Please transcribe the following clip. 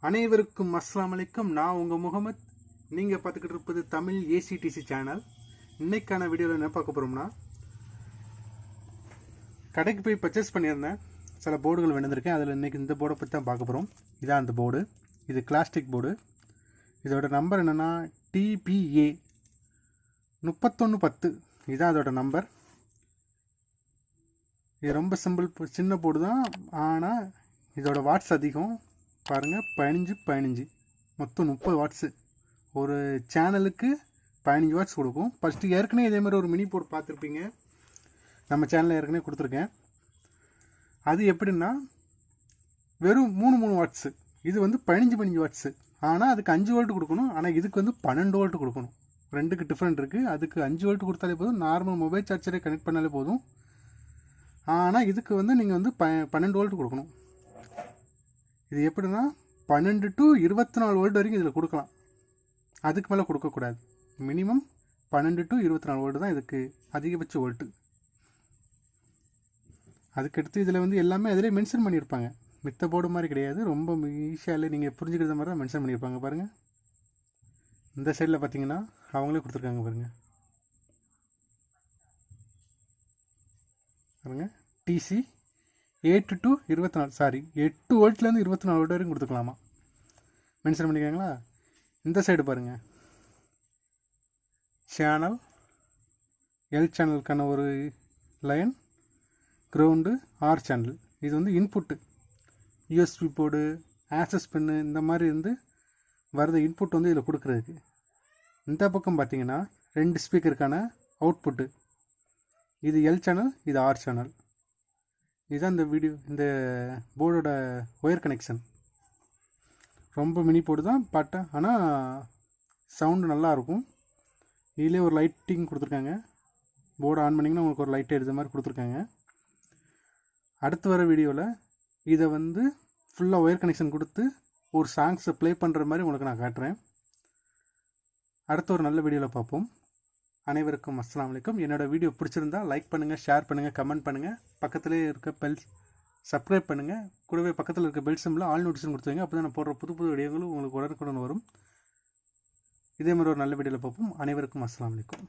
அனைவருக்கும் அஸ்ஸலாமு அலைக்கும். நான் உங்கள் முகமது. நீங்கள் பார்த்துக்கிட்டு இருப்பது தமிழ் ஏசிடிசி சேனல். இன்னைக்கான வீடியோவில் என்ன பார்க்க போகிறோம்னா, கடைக்கு போய் பர்ச்சேஸ் பண்ணியிருந்தேன். சில போர்டுகள் வேண்டியிருக்கேன். அதில் இன்றைக்கி இந்த போர்டை பற்றி தான் பார்க்க போகிறோம். இதான் அந்த போர்டு. இது கிளாஸ்டிக் போர்டு. இதோட நம்பர் என்னென்னா TPA 3110. இதுதான் அதோட நம்பர். இது ரொம்ப சிம்பிள், சின்ன போர்டு தான். ஆனால் இதோட வாட்ஸ் அதிகம். பாருங்கள், 15 மொத்தம் 30 வாட்ஸு. ஒரு சேனலுக்கு 15 வாட்ஸ் கொடுக்கும். ஃபஸ்ட்டு ஏற்கனவே இதே மாதிரி ஒரு மினி போர்டு பார்த்துருப்பீங்க, நம்ம சேனலில் ஏற்கனவே கொடுத்துருக்கேன். அது எப்படின்னா வெறும் 3 வாட்ஸு. இது வந்து 15 வாட்ஸு. ஆனால் அதுக்கு 5 வோல்ட் கொடுக்கணும். ஆனால் இதுக்கு வந்து 12 வோல்ட் கொடுக்கணும். ரெண்டுக்கு டிஃப்ரெண்ட் இருக்குது. அதுக்கு 5 வோல்ட் கொடுத்தாலே போதும், நார்மல் மொபைல் சார்ஜரை கனெக்ட் பண்ணாலே போதும். ஆனால் இதுக்கு வந்து நீங்கள் வந்து 12 வோல்ட் கொடுக்கணும். இது எப்படின்னா 12 to 24 வோல்ட் வரைக்கும் இதில் கொடுக்கலாம். அதுக்கு மேலே கொடுக்கக்கூடாது. மினிமம் 12 to 24 வோல்ட் தான் இதுக்கு அதிகபட்ச வோல்ட்டு. அதுக்கடுத்து இதில் வந்து எல்லாமே அதிலே மென்ஷன் பண்ணியிருப்பாங்க. மித்த போர்டு மாதிரி கிடையாது. ரொம்ப ஈஸியாக நீங்கள் புரிஞ்சுக்கிற மாதிரி தான் மென்ஷன் பண்ணியிருப்பாங்க. பாருங்கள், இந்த சைடில் பார்த்தீங்கன்னா அவங்களே கொடுத்துருக்காங்க. பாருங்கள், TC 8 to 24, சாரி 8 வோல்ட்லேருந்து 24 வோல்ட் வரைக்கும் கொடுத்துக்கலாமா, மென்ஷன் பண்ணிக்காங்களா. இந்த சைடு பாருங்கள், சேனல் எல் சேனலுக்கான ஒரு லைன், கிரவுண்டு, ஆர் சேனல். இது வந்து input. USB board, access pen, இந்த மாதிரி இருந்து வரது இன்புட் வந்து இதில் கொடுக்குறதுக்கு. இந்த பக்கம் பார்த்தீங்கன்னா 2 ஸ்பீக்கருக்கான அவுட்புட்டு. இது எல் சேனல், இது ஆர் சேனல். இதுதான் இந்த போர்டோட ஒயர் கனெக்ஷன். ரொம்ப மினி போர்டு தான், பட் ஆனால் சவுண்டு நல்லாயிருக்கும். இதிலே ஒரு லைட்டிங் கொடுத்துருக்காங்க. போர்டு ஆன் பண்ணிங்கன்னா உங்களுக்கு ஒரு லைட் எடுத்த மாதிரி கொடுத்துருக்காங்க. அடுத்து வர வீடியோவில் இதை வந்து ஃபுல்லாக ஒயர் கனெக்ஷன் கொடுத்து ஒரு சாங்ஸை ப்ளே பண்ணுற மாதிரி உங்களுக்கு நான் காட்டுறேன். அடுத்த ஒரு நல்ல வீடியோவில் பார்ப்போம். அனைவருக்கும் அஸ்ஸலாமு அலைக்கும். என்னோடய வீடியோ பிடிச்சிருந்தா லைக் பண்ணுங்கள், ஷேர் பண்ணுங்கள், கமெண்ட் பண்ணுங்கள். பக்கத்துலேயே இருக்க பெல் சப்ஸ்கிரைப் பண்ணுங்கள். கூடவே பக்கத்தில் இருக்க பெல் சிம்பிள் ஆல் நோட்டிஃபிகேஷன் கொடுத்துருங்க. அப்போ தான் நான் போடுற புது வீடியோகளும் உங்களுக்கு உடனுக்குடன் வரும். இதே மாதிரி ஒரு நல்ல வீடியோவில் பார்ப்போம். அனைவருக்கும் அஸ்ஸலாமு அலைக்கும்.